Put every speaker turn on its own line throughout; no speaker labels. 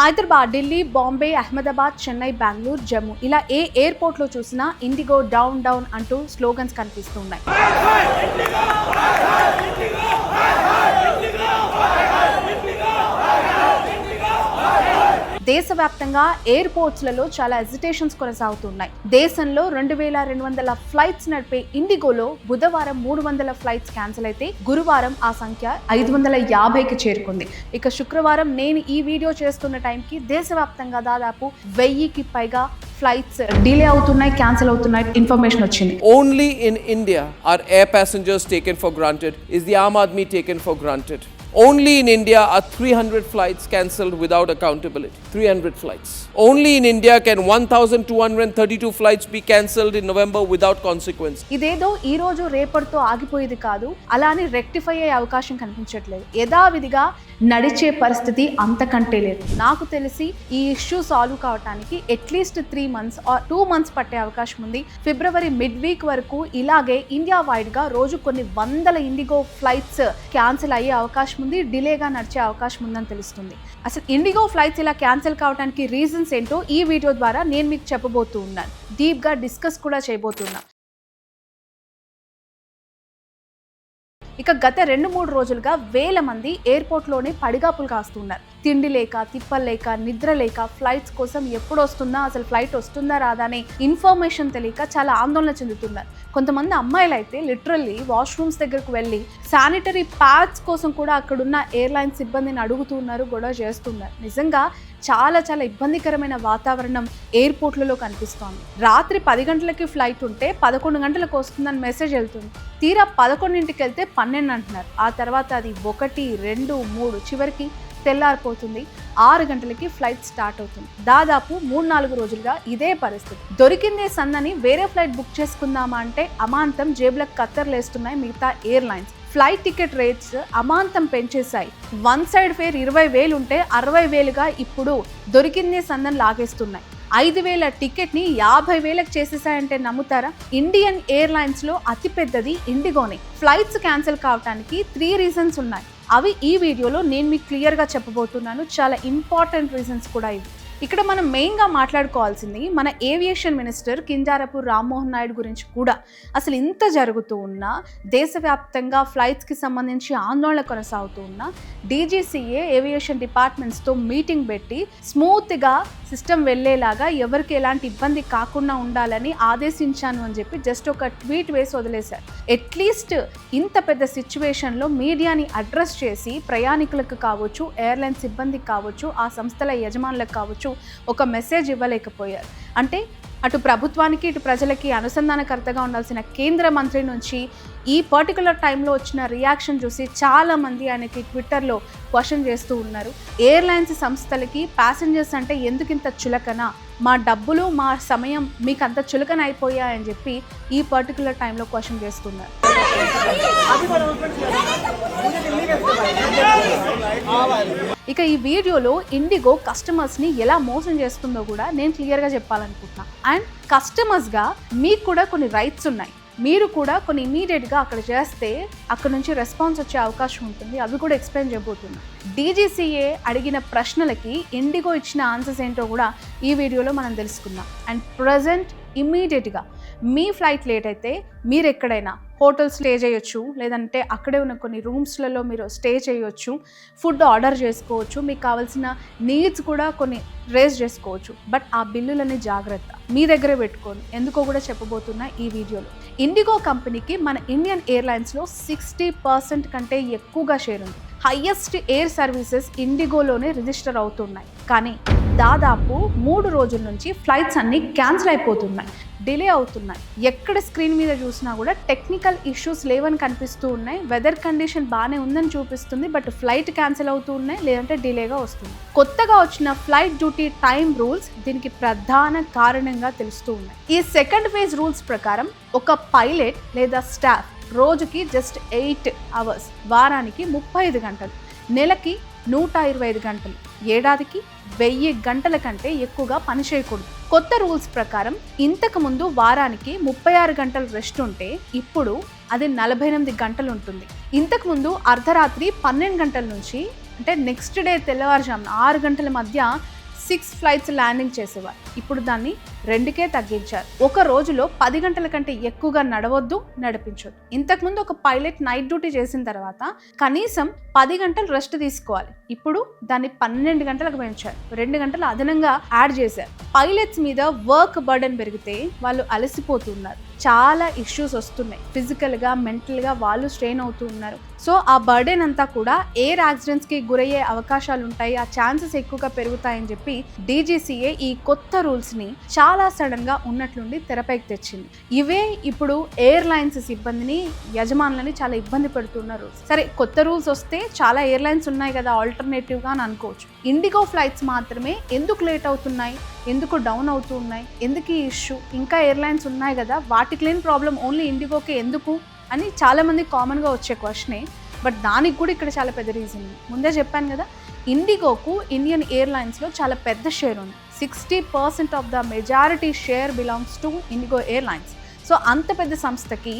హైదరాబాద్, ఢిల్లీ, బాంబే, అహ్మదాబాద్, చెన్నై, బెంగళూరు, జమ్మూ ఇలా ఏ ఎయిర్పోర్ట్లో చూసినా ఇండిగో డౌన్ డౌన్ అంటూ స్లోగన్స్ కనిపిస్తున్నాయి. దేశవ్యాప్తంగా ఎయిర్పోర్ట్స్లలో చాలా హెజిటేషన్స్ కొనసాగుతున్నాయి. దేశంలో 2200 ఫ్లైట్స్ నడిపే ఇండిగోలో బుధవారం 300 ఫ్లైట్స్ క్యాన్సిల్ అయితే గురువారం ఆ సంఖ్య 550కి చేరుకుంది. ఇక శుక్రవారం నేను ఈ వీడియో చేస్తున్న టైంకి దేశవ్యాప్తంగా దాదాపు 1000కి పైగా ఫ్లైట్స్ డిలే అవుతున్నాయి, క్యాన్సిల్ అవుతున్నాయి ఇన్ఫర్మేషన్ వచ్చింది.
Only in India are air passengers taken for granted. Is the Aam Aadmi taken for granted? Only in India are 300 flights cancelled without accountability. 300 flights. Only in India can 1232 flights be cancelled in November without consequence.
ఇదేదో ఈ రోజు రేపటితో ఆగిపోయేది కాదు, అలానే rectify అయ్యే అవకాశం కనిపించట్లేదు. యథావిధిగా నడిచే పరిస్థితి అంతకంటే లేదు. నాకు తెలిసి ఈ ఇష్యూ సాల్వ్ కావడానికి అట్లీస్ట్ 3 months ఆర్ 2 months పట్టే అవకాశం ఉంది. ఫిబ్రవరి మిడ్ వీక్ వరకు ఇలాగే ఇండియా వైడ్ గా రోజు కొన్ని వందల ఇండిగో ఫ్లైట్స్ క్యాన్సిల్ అయ్యే అవకాశం ఉంది, డిలేగా నడిచే అవకాశం ఉందని తెలుస్తుంది. అసలు ఇండిగో ఫ్లైట్స్ ఇలా క్యాన్సిల్ కావడానికి రీజన్స్ ఏంటో ఈ వీడియో ద్వారా నేను మీకు చెప్పబోతూ ఉన్నాను. డీప్ గా డిస్కస్ కూడా చేయబోతున్నా. ఇక గత 2-3 రోజులుగా వేల మంది ఎయిర్పోర్ట్లోనే పడిగాపులు కాస్తున్నారు. తిండి లేక, తిప్పలు లేక, నిద్ర లేక, ఫ్లైట్స్ కోసం ఎప్పుడు వస్తుందా, అసలు ఫ్లైట్ వస్తుందా రాదా అనే ఇన్ఫర్మేషన్ తెలియక చాలా ఆందోళన చెందుతున్నారు. కొంతమంది అమ్మాయిలు అయితే లిటరల్లీ వాష్రూమ్స్ దగ్గరకు వెళ్ళి శానిటరీ ప్యాడ్స్ కోసం కూడా అక్కడున్న ఎయిర్లైన్స్ సిబ్బందిని అడుగుతున్నారు, గొడవ చేస్తున్నారు. నిజంగా చాలా చాలా ఇబ్బందికరమైన వాతావరణం ఎయిర్పోర్ట్లలో కనిపిస్తోంది. రాత్రి 10 గంటలకి ఫ్లైట్ ఉంటే 11 గంటలకు వస్తుందని మెసేజ్ వెళ్తుంది. తీరా 11ంటికి వెళ్తే 12 అంటున్నారు. ఆ తర్వాత అది 1, 2, 3 చివరికి తెల్లారిపోతుంది. 6 గంటలకి ఫ్లైట్ స్టార్ట్ అవుతుంది. దాదాపు 3-4 రోజులుగా ఇదే పరిస్థితి. దొరికిందే సందని వేరే ఫ్లైట్ బుక్ చేసుకుందామా అంటే అమాంతం జేబులకు కత్తర్లేస్తున్నాయి మిగతా ఎయిర్లైన్స్. ఫ్లైట్ టికెట్ రేట్స్ అమాంతం పెంచేశాయి. వన్ సైడ్ ఫేర్ 20,000 ఉంటే 60,000గా ఇప్పుడు దొరికిందే సందని లాగేస్తున్నాయి. 5,000 టికెట్ని 50,000కి చేసేసాయంటే నమ్ముతారా? ఇండియన్ ఎయిర్లైన్స్లో అతిపెద్దది ఇండిగోనే. ఫ్లైట్స్ క్యాన్సిల్ కావడానికి 3 రీజన్స్ ఉన్నాయి. అవి ఈ వీడియోలో నేను మీకు క్లియర్గా చెప్పబోతున్నాను. చాలా ఇంపార్టెంట్ రీజన్స్ కూడా ఇవి. ఇక్కడ మనం మెయిన్గా మాట్లాడుకోవాల్సింది మన ఏవియేషన్ మినిస్టర్ కింజారపు రామ్మోహన్ నాయుడు గురించి కూడా. అసలు ఇంత జరుగుతూ ఉన్నా, దేశవ్యాప్తంగా ఫ్లైట్స్కి సంబంధించి ఆందోళన కొనసాగుతూ ఉన్నా, డీజీసీఏ ఏవియేషన్ డిపార్ట్మెంట్స్తో మీటింగ్ పెట్టి స్మూత్గా సిస్టమ్ వెళ్ళేలాగా, ఎవరికి ఎలాంటి ఇబ్బంది కాకుండా ఉండాలని ఆదేశించాను అని చెప్పి జస్ట్ ఒక ట్వీట్ వేసి వదిలేశారు. అట్లీస్ట్ ఇంత పెద్ద సిచ్యువేషన్లో మీడియాని అడ్రస్ చేసి ప్రయాణికులకు కావచ్చు, ఎయిర్లైన్ సిబ్బందికి కావచ్చు, ఆ సంస్థల యజమానులకు కావచ్చు ఒక మెసేజ్ ఇవ్వలేకపోయారు. అంటే అటు ప్రభుత్వానికి ఇటు ప్రజలకి అనుసంధానకర్తగా ఉండాల్సిన కేంద్ర మంత్రి నుంచి ఈ పర్టికులర్ టైంలో వచ్చిన రియాక్షన్ చూసి చాలామంది ఆయనకి ట్విట్టర్లో క్వశ్చన్ చేస్తూ ఉన్నారు. ఎయిర్లైన్స్ సంస్థలకి ప్యాసింజర్స్ అంటే ఎందుకింత చులకన, మా డబ్బులు మా సమయం మీకు అంత చులకన అయిపోయాయని చెప్పి ఈ పర్టికులర్ టైంలో క్వశ్చన్ చేస్తున్నారు. ఇక ఈ వీడియోలో ఇండిగో కస్టమర్స్ని ఎలా మోసం చేస్తుందో కూడా నేను క్లియర్గా చెప్పాలనుకుంటున్నా. అండ్ కస్టమర్స్గా మీకు కూడా కొన్ని రైట్స్ ఉన్నాయి. మీరు కూడా కొన్ని ఇమీడియట్గా అక్కడ చేస్తే అక్కడ నుంచి రెస్పాన్స్ వచ్చే అవకాశం ఉంటుంది. అవి కూడా ఎక్స్ప్లెయిన్ చేయబోతున్నా. డీజీసీఏ అడిగిన ప్రశ్నలకి ఇండిగో ఇచ్చిన ఆన్సర్స్ ఏంటో కూడా ఈ వీడియోలో మనం తెలుసుకుందాం. అండ్ ప్రజెంట్ ఇమ్మీడియట్గా మీ ఫ్లైట్ లేట్ అయితే మీరు ఎక్కడైనా హోటల్ స్టే చేయొచ్చు, లేదంటే అక్కడే ఉన్న కొన్ని రూమ్స్లలో మీరు స్టే చేయొచ్చు, ఫుడ్ ఆర్డర్ చేసుకోవచ్చు, మీకు కావాల్సిన నీడ్స్ కూడా కొన్ని రేజ్ చేసుకోవచ్చు. బట్ ఆ బిల్లులని జాగ్రత్త మీ దగ్గరే పెట్టుకోండి. ఎందుకో కూడా చెప్పబోతున్నా ఈ వీడియోలో. ఇండిగో కంపెనీకి మన ఇండియన్ ఎయిర్లైన్స్లో 60% కంటే ఎక్కువగా షేర్ ఉంది. హైయెస్ట్ ఎయిర్ సర్వీసెస్ ఇండిగోలోనే రిజిస్టర్ అవుతున్నాయి. కానీ దాదాపు 3 రోజుల నుంచి ఫ్లైట్స్ అన్నీ క్యాన్సిల్ అయిపోతున్నాయి, డిలే అవుతున్నాయి. ఎక్కడ స్క్రీన్ మీద చూసినా కూడా టెక్నికల్ ఇష్యూస్ లేవని కనిపిస్తూ ఉన్నాయి. వెదర్ కండిషన్ బాగానే ఉందని చూపిస్తుంది, బట్ ఫ్లైట్ క్యాన్సిల్ అవుతూ ఉన్నాయి, లేదంటే డిలేగా వస్తుంది. కొత్తగా వచ్చిన ఫ్లైట్ డ్యూటీ టైం రూల్స్ దీనికి ప్రధాన కారణంగా తెలుస్తూ ఉన్నాయి. ఈ సెకండ్ ఫేజ్ రూల్స్ ప్రకారం ఒక పైలట్ లేదా స్టాఫ్ రోజుకి జస్ట్ 8 hours, వారానికి 35 గంటలు, నెలకి 125 గంటలు, ఏడాదికి 1000 గంటల కంటే ఎక్కువగా పని చేయకూడదు. కొత్త రూల్స్ ప్రకారం ఇంతకు ముందు వారానికి 36 గంటలు రెస్ట్ ఉంటే ఇప్పుడు అది 48 గంటలు ఉంటుంది. ఇంతకు ముందు అర్ధరాత్రి 12 గంటల నుంచి అంటే నెక్స్ట్ డే తెల్లవారుజామున 6 గంటల మధ్య 6 ఫ్లైట్స్ ల్యాండింగ్ చేసేవారు. ఇప్పుడు దాన్ని 2కే తగ్గించారు. ఒక రోజులో 10 గంటల కంటే ఎక్కువగా నడవద్దు, నడిపించొద్దు. ఇంతకుముందు ఒక పైలట్ నైట్ డ్యూటీ చేసిన తర్వాత కనీసం 10 గంటలు రెస్ట్ తీసుకోవాలి. ఇప్పుడు దాన్ని 12 గంటలకు పెంచారు. 2 గంటలు అదనంగా యాడ్ చేశారు. పైలట్స్ మీద వర్క్ బర్డెన్ పెరిగితే వాళ్ళు అలసిపోతున్నారు. చాలా ఇష్యూస్ వస్తున్నాయి. ఫిజికల్గా, మెంటల్గా వాళ్ళు స్ట్రెయిన్ అవుతూ ఉన్నారు. సో ఆ బర్డెన్ అంతా కూడా ఎయిర్ యాక్సిడెంట్స్కి గురయ్యే అవకాశాలు ఉంటాయి, ఆ ఛాన్సెస్ ఎక్కువగా పెరుగుతాయని చెప్పి DGCA ఈ కొత్త రూల్స్ని చాలా సడన్గా ఉన్నట్లుండి తెరపైకి తెచ్చింది. ఇవే ఇప్పుడు ఎయిర్లైన్స్ సిబ్బందిని, యజమానులని చాలా ఇబ్బంది పెడుతున్న రూల్స్. సరే, కొత్త రూల్స్ వస్తే చాలా ఎయిర్లైన్స్ ఉన్నాయి కదా ఆల్టర్నేటివ్గా అని అనుకోవచ్చు. ఇండిగో ఫ్లైట్స్ మాత్రమే ఎందుకు లేట్ అవుతున్నాయి, ఎందుకు డౌన్ అవుతూ ఉన్నాయి, ఎందుకు ఈ ఇష్యూ, ఇంకా ఎయిర్లైన్స్ ఉన్నాయి కదా వాటికి లేని ప్రాబ్లం ఓన్లీ ఇండిగోకి ఎందుకు అని చాలామంది కామన్గా వచ్చే క్వశ్చనే. బట్ దానికి కూడా ఇక్కడ చాలా పెద్ద రీజన్ ఉంది. ముందే చెప్పాను కదా, ఇండిగోకు ఇండియన్ ఎయిర్లైన్స్లో చాలా పెద్ద షేర్ ఉంది. 60% of the majority share belongs to IndiGo airlines. So అంత పెద్ద సంస్థకి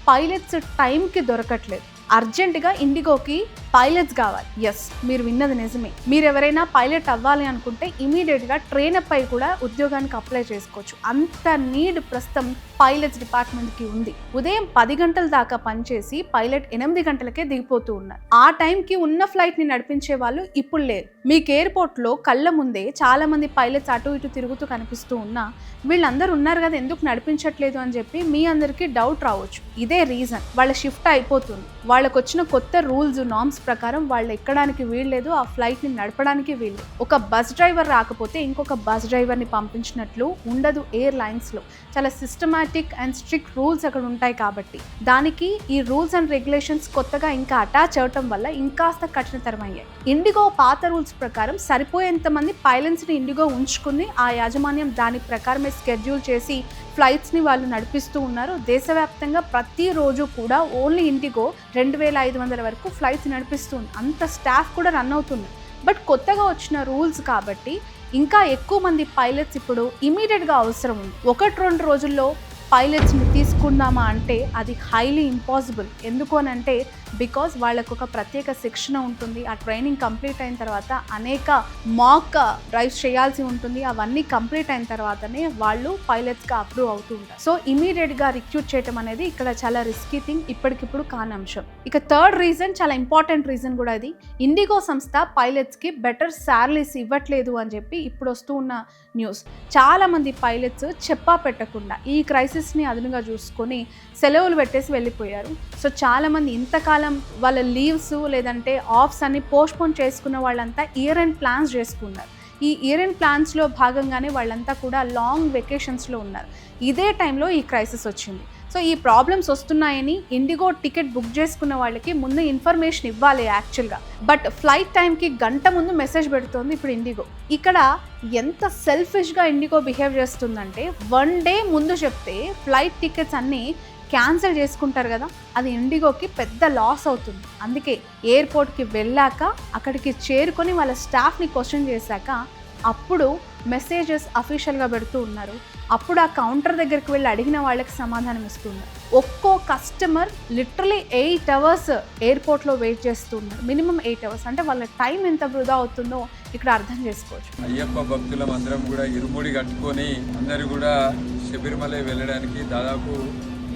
పైలట్స్ టైంకి దొరకట్లేదు. అర్జెంటుగా ఇండిగోకి పైలట్స్ కావాలి. ఎస్, మీరు విన్నది నిజమే. మీరు ఎవరైనా పైలట్ అవ్వాలి అనుకుంటే ఇమీడియట్గా ట్రైనప్ అయి కూడా ఉద్యోగానికి అప్లై చేసుకోవచ్చు. అంత నీడ్ ప్రస్తుతం పైలట్స్ డిపార్ట్మెంట్కి ఉంది. ఉదయం 10 గంటల దాకా పనిచేసి పైలట్ 8 గంటలకే దిగిపోతూ ఉన్నారు. ఆ టైంకి ఉన్న ఫ్లైట్ని నడిపించే వాళ్ళు ఇప్పుడు లేరు. మీకు ఎయిర్పోర్ట్లో కళ్ళ ముందే చాలా మంది పైలట్స్ అటు ఇటు తిరుగుతూ కనిపిస్తూ ఉన్నా వీళ్ళందరూ ఉన్నారు కదా ఎందుకు నడిపించట్లేదు అని చెప్పి మీ అందరికీ డౌట్ రావచ్చు. ఇదే రీజన్. వాళ్ళ షిఫ్ట్ అయిపోతుంది. వాళ్ళకు వచ్చిన కొత్త రూల్స్, నార్మ్స్ ప్రకారం వాళ్ళు ఎక్కడానికి వీల్లేదు, ఆ ఫ్లైట్ని నడపడానికి వీల్లేదు. ఒక బస్ డ్రైవర్ రాకపోతే ఇంకొక బస్ డ్రైవర్ని పంపించినట్లు ఉండదు ఎయిర్లైన్స్లో. చాలా సిస్టమాటిక్ అండ్ స్ట్రిక్ట్ రూల్స్ అక్కడ ఉంటాయి కాబట్టి దానికి ఈ రూల్స్ అండ్ రెగ్యులేషన్స్ కొత్తగా ఇంకా అటాచ్ అవటం వల్ల ఇంకాస్త కఠినతరమయ్యాయి. ఇండిగో పాత రూల్స్ ప్రకారం సరిపోయేంత మంది పైలట్స్ని ఇండిగో ఉంచుకుంది. ఆ యాజమాన్యం దాని ప్రకారమే స్కెడ్యూల్ చేసి ఫ్లైట్స్ని వాళ్ళు నడిపిస్తూ ఉన్నారు. దేశవ్యాప్తంగా ప్రతిరోజు కూడా ఓన్లీ ఇండిగో 2500 వరకు ఫ్లైట్స్ నడిపిస్తుంది. అంత స్టాఫ్ కూడా రన్ అవుతుంది. బట్ కొత్తగా వచ్చిన రూల్స్ కాబట్టి ఇంకా ఎక్కువ మంది పైలట్స్ ఇప్పుడు ఇమీడియట్గా అవసరం ఉంది. 1-2 రోజుల్లో పైలట్స్ని తీసుకుందామా అంటే అది హైలీ ఇంపాసిబుల్. ఎందుకు అని అంటే బికాజ్ వాళ్ళకు ఒక ప్రత్యేక శిక్షణ ఉంటుంది. ఆ ట్రైనింగ్ కంప్లీట్ అయిన తర్వాత అనేక మాక్ డ్రైవ్స్ చేయాల్సి ఉంటుంది. అవన్నీ కంప్లీట్ అయిన తర్వాతనే వాళ్ళు పైలట్స్గా అప్రూవ్ అవుతూ ఉంటారు. సో ఇమీడియట్గా రిక్రూట్ చేయడం అనేది ఇక్కడ చాలా రిస్కీ థింగ్, ఇప్పటికిప్పుడు కాని అంశం. ఇక థర్డ్ రీజన్, చాలా ఇంపార్టెంట్ రీజన్ కూడా ఇది. ఇండిగో సంస్థ పైలట్స్కి బెటర్ శాలరీస్ ఇవ్వట్లేదు అని చెప్పి ఇప్పుడు వస్తూ ఉన్న న్యూస్. చాలామంది పైలట్స్ చెప్పా పెట్టకుండా ఈ క్రైసిస్ని అదునుగా చూసుకొని సెలవులు పెట్టేసి వెళ్ళిపోయారు. సో చాలామంది ఇంతకాలం వాళ్ళ లీవ్స్ లేదంటే ఆఫ్స్ అన్ని పోస్ట్పోన్ చేసుకున్న వాళ్ళంతా ఇయర్ ఎండ్ ప్లాన్స్ చేసుకున్నారు. ఈ ఇయర్ ఎండ్ ప్లాన్స్లో భాగంగానే వాళ్ళంతా కూడా లాంగ్ వెకేషన్స్లో ఉన్నారు. ఇదే టైంలో ఈ క్రైసిస్ వచ్చింది. సో ఈ ప్రాబ్లమ్స్ వస్తున్నాయని ఇండిగో టికెట్ బుక్ చేసుకున్న వాళ్ళకి ముందు ఇన్ఫర్మేషన్ ఇవ్వాలి యాక్చువల్గా. బట్ ఫ్లైట్ టైంకి గంట ముందు మెసేజ్ పెడుతోంది ఇప్పుడు ఇండిగో. ఇక్కడ ఎంత సెల్ఫిష్గా ఇండిగో బిహేవ్ చేస్తుందంటే 1 డే ముందు చెప్తే ఫ్లైట్ టికెట్స్ అన్నీ క్యాన్సిల్ చేసుకుంటారు కదా, అది ఇండిగోకి పెద్ద లాస్ అవుతుంది. అందుకే ఎయిర్పోర్ట్కి వెళ్ళాక అక్కడికి చేరుకొని వాళ్ళ స్టాఫ్ని క్వశ్చన్ చేశాక అప్పుడు మెసేజెస్ అఫీషియల్గా పెడుతూ ఉన్నారు. అప్పుడు ఆ కౌంటర్ దగ్గరికి వెళ్ళి అడిగిన వాళ్ళకి సమాధానం ఇస్తున్నారు. ఒక్కో కస్టమర్ లిటరలీ 8 అవర్స్ ఎయిర్పోర్ట్లో వెయిట్ చేస్తున్నారు. మినిమం 8 అవర్స్ అంటే వాళ్ళ టైం ఎంత వృధా అవుతుందో ఇక్కడ అర్థం చేసుకోవచ్చు.
అయ్యప్ప భక్తులం అందరం కూడా ఇరుముడి కట్టుకొని అందరూ కూడా శబరిమల వెళ్ళడానికి దాదాపు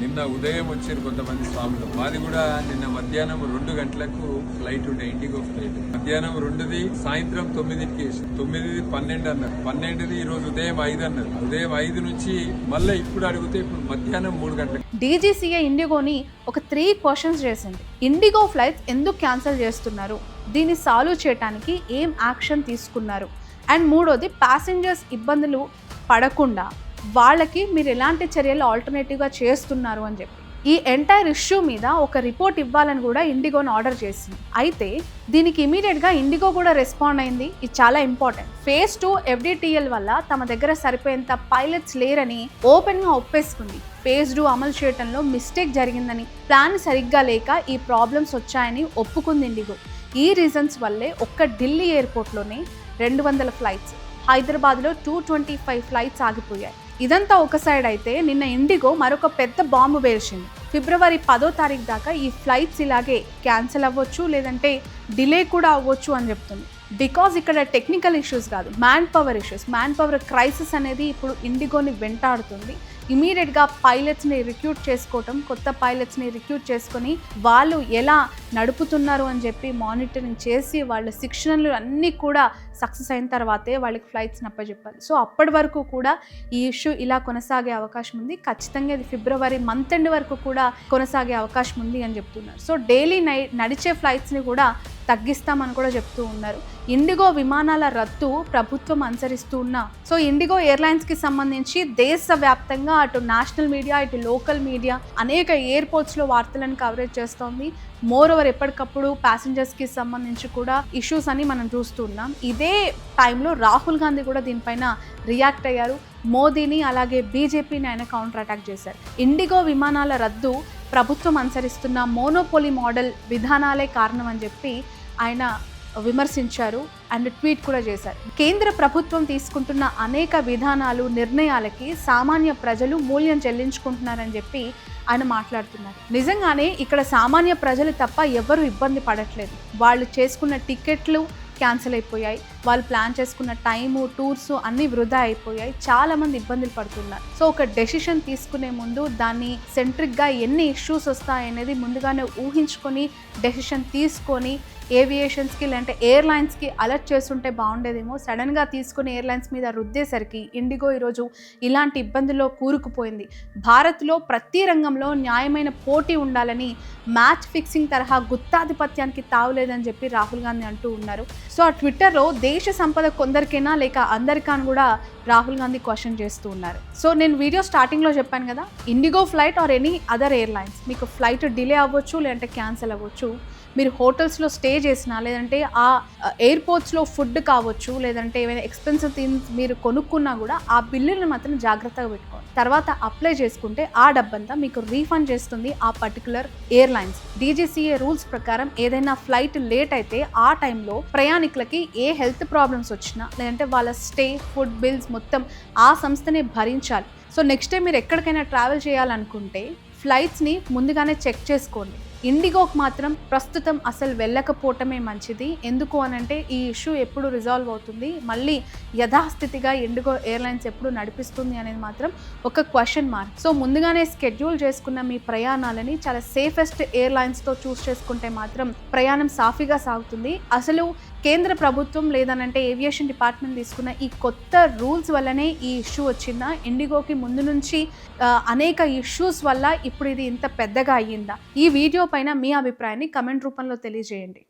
నిన్న ఉదయం వచ్చారు కొంతమంది స్వాములు. మాది కూడా నిన్న మధ్యాహ్నం 2 గంటలకు ఫ్లైట్ ఉండే, ఇండిగో ఫ్లైట్. మధ్యాహ్నం 2ది, సాయంత్రం 9కి, 9ది 12 అన్నారు, 12ది ఈరోజు ఉదయం 5 అన్నారు. ఉదయం 5 నుంచి మళ్ళీ ఇప్పుడు అడిగితే ఇప్పుడు మధ్యాహ్నం 3 గంటలకు.
DGCA ఇండిగోని ఒక 3 క్వశ్చన్స్ చేసింది. ఇండిగో ఫ్లైట్స్ ఎందుకు క్యాన్సిల్ చేస్తున్నారు, దీన్ని సాల్వ్ చేయడానికి ఏం యాక్షన్ తీసుకున్నారు, అండ్ 3వది ప్యాసింజర్స్ ఇబ్బందులు పడకుండా వాళ్ళకి మీరు ఎలాంటి చర్యలు ఆల్టర్నేటివ్గా చేస్తున్నారు అని చెప్పి ఈ ఎంటైర్ ఇష్యూ మీద ఒక రిపోర్ట్ ఇవ్వాలని కూడా ఇండిగోని ఆర్డర్ చేసింది. అయితే దీనికి ఇమీడియట్గా ఇండిగో కూడా రెస్పాండ్ అయింది. ఇది చాలా ఇంపార్టెంట్. Phase 2 FDTL వల్ల తమ దగ్గర సరిపోయేంత పైలట్స్ లేరని ఓపెన్గా ఒప్పేసుకుంది. Phase 2 అమలు చేయడంలో మిస్టేక్ జరిగిందని, ప్లాన్ సరిగ్గా లేక ఈ ప్రాబ్లమ్స్ వచ్చాయని ఒప్పుకుంది ఇండిగో. ఈ రీజన్స్ వల్లే ఒక్క ఢిల్లీ ఎయిర్పోర్ట్లోనే 200 ఫ్లైట్స్, హైదరాబాద్లో 225 ఫ్లైట్స్ ఆగిపోయాయి. ఇదంతా ఒక సైడ్ అయితే నిన్న ఇండిగో మరొక పెద్ద బాంబు పేల్చింది. ఫిబ్రవరి 10వ తారీఖు దాకా ఈ ఫ్లైట్స్ ఇలాగే క్యాన్సిల్ అవ్వచ్చు, లేదంటే డిలే కూడా అవ్వచ్చు అని చెప్తుంది. బికాజ్ ఇక్కడ టెక్నికల్ ఇష్యూస్ కాదు, మ్యాన్ పవర్ క్రైసిస్ అనేది ఇప్పుడు ఇండిగోని వెంటాడుతుంది. ఇమీడియట్గా పైలట్స్ని రిక్రూట్ చేసుకోవటం, కొత్త పైలట్స్ని రిక్రూట్ చేసుకొని వాళ్ళు ఎలా నడుపుతున్నారు అని చెప్పి మానిటరింగ్ చేసి వాళ్ళ శిక్షణలు అన్నీ కూడా సక్సెస్ అయిన తర్వాతే వాళ్ళకి ఫ్లైట్స్ని అప్పచెప్పాలి. సో అప్పటి వరకు కూడా ఈ ఇష్యూ ఇలా కొనసాగే అవకాశం ఉంది. ఖచ్చితంగా ఇది ఫిబ్రవరి మంత్ ఎండ్ వరకు కూడా కొనసాగే అవకాశం ఉంది అని చెప్తున్నారు. సో డైలీ నడిచే ఫ్లైట్స్ని కూడా తగ్గిస్తామని కూడా చెప్తూ ఉన్నారు. ఇండిగో విమానాల రద్దు ప్రభుత్వం అనుసరిస్తూ ఉన్నా, సో ఇండిగో ఎయిర్లైన్స్కి సంబంధించి దేశవ్యాప్తంగా అటు నేషనల్ మీడియా ఇటు లోకల్ మీడియా అనేక ఎయిర్పోర్ట్స్లో వార్తలను కవరేజ్ చేస్తోంది. మోర్ ఓవర్ ఎప్పటికప్పుడు ప్యాసింజర్స్కి సంబంధించి కూడా ఇష్యూస్ అని మనం చూస్తూ ఉన్నాం. ఇదే టైంలో రాహుల్ గాంధీ కూడా దీనిపైన రియాక్ట్ అయ్యారు. మోదీని అలాగే బీజేపీని ఆయన కౌంటర్ అటాక్ చేశారు. ఇండిగో విమానాల రద్దు ప్రభుత్వం అనుసరిస్తున్న మోనోపోలీ మోడల్ విధానాలే కారణం అని చెప్పి ఆయన విమర్శించారు అండ్ ట్వీట్ కూడా చేశారు. కేంద్ర ప్రభుత్వం తీసుకుంటున్న అనేక విధానాలు నిర్ణయాలకి సామాన్య ప్రజలు మూల్యం చెల్లించుకుంటున్నారని చెప్పి ఆయన మాట్లాడుతున్నారు. నిజంగానే ఇక్కడ సామాన్య ప్రజలు తప్ప ఎవరు ఇబ్బంది పడట్లేదు. వాళ్ళు చేసుకున్న టికెట్లు క్యాన్సిల్ అయిపోయాయి, వాళ్ళు ప్లాన్ చేసుకున్న టైము టూర్స్ అన్నీ వృధా అయిపోయాయి, చాలామంది ఇబ్బందులు పడుతున్నారు. సో ఒక డెసిషన్ తీసుకునే ముందు దాన్ని సెంట్రిక్గా ఎన్ని ఇష్యూస్ వస్తాయనేది ముందుగానే ఊహించుకొని డెసిషన్ తీసుకొని ఏవియేషన్స్కి లేదంటే ఎయిర్లైన్స్కి అలర్ట్ చేస్తుంటే బాగుండేదేమో. సడన్గా తీసుకుని ఎయిర్లైన్స్ మీద రుద్దేసరికి ఇండిగో ఈరోజు ఇలాంటి ఇబ్బందుల్లో కూరుకుపోయింది. భారత్లో ప్రతి రంగంలో న్యాయమైన పోటీ ఉండాలని మ్యాచ్ ఫిక్సింగ్ తరహా గుత్తాధిపత్యానికి తావులేదని చెప్పి రాహుల్ గాంధీ అంటూ ఉన్నారు. సో ఆ ట్విట్టర్లో దేశ సంపద కొందరికైనా లేక అందరికా అని కూడా రాహుల్ గాంధీ క్వశ్చన్ చేస్తూ ఉన్నారు. సో నేను వీడియో స్టార్టింగ్లో చెప్పాను కదా, IndiGo flight or any other airlines మీకు ఫ్లైట్ డిలే అవ్వచ్చు లేదంటే క్యాన్సిల్ అవ్వచ్చు. మీరు హోటల్స్లో స్టే చేసినా లేదంటే ఆ ఎయిర్పోర్ట్స్లో ఫుడ్ కావచ్చు లేదంటే ఏమైనా ఎక్స్పెన్సివ్ థింగ్స్ మీరు కొనుక్కున్నా కూడా ఆ బిల్లులను మాత్రం జాగ్రత్తగా పెట్టుకోండి. తర్వాత అప్లై చేసుకుంటే ఆ డబ్బంతా మీకు రీఫండ్ చేస్తుంది ఆ పర్టికులర్ ఎయిర్లైన్స్. DGCA రూల్స్ ప్రకారం ఏదైనా ఫ్లైట్ లేట్ అయితే ఆ టైంలో ప్రయాణికులకి ఏ హెల్త్ ప్రాబ్లమ్స్ వచ్చినా లేదంటే వాళ్ళ స్టే ఫుడ్ బిల్స్ మొత్తం ఆ సంస్థనే భరించాలి. సో నెక్స్ట్ టైం మీరు ఎక్కడికైనా ట్రావెల్ చేయాలనుకుంటే ఫ్లైట్స్ని ముందుగానే చెక్ చేసుకోండి. ఇండిగోకి మాత్రం ప్రస్తుతం అసలు వెళ్ళకపోవటమే మంచిది. ఎందుకు అనంటే ఈ ఇష్యూ ఎప్పుడు రిజాల్వ్ అవుతుంది, మళ్ళీ యథాస్థితిగా ఇండిగో ఎయిర్లైన్స్ ఎప్పుడు నడిపిస్తుంది అనేది మాత్రం ఒక క్వశ్చన్ మార్క్. సో ముందుగానే స్కెడ్యూల్ చేసుకున్న మీ ప్రయాణాలని చాలా సేఫెస్ట్ ఎయిర్లైన్స్తో చూస్ చేసుకుంటే మాత్రం ప్రయాణం సాఫీగా సాగుతుంది. అసలు కేంద్ర ప్రభుత్వం లేదనంటే ఏవియేషన్ డిపార్ట్మెంట్ తీసుకున్న ఈ కొత్త రూల్స్ వల్లనే ఈ ఇష్యూ వచ్చిందా, ఇండిగోకి ముందు నుంచి అనేక ఇష్యూస్ వల్ల ఇప్పుడు ఇది ఇంత పెద్దగా అయ్యిందా? ఈ వీడియో పైన మీ అభిప్రాయాన్ని కమెంట్ రూపంలో తెలియజేయండి.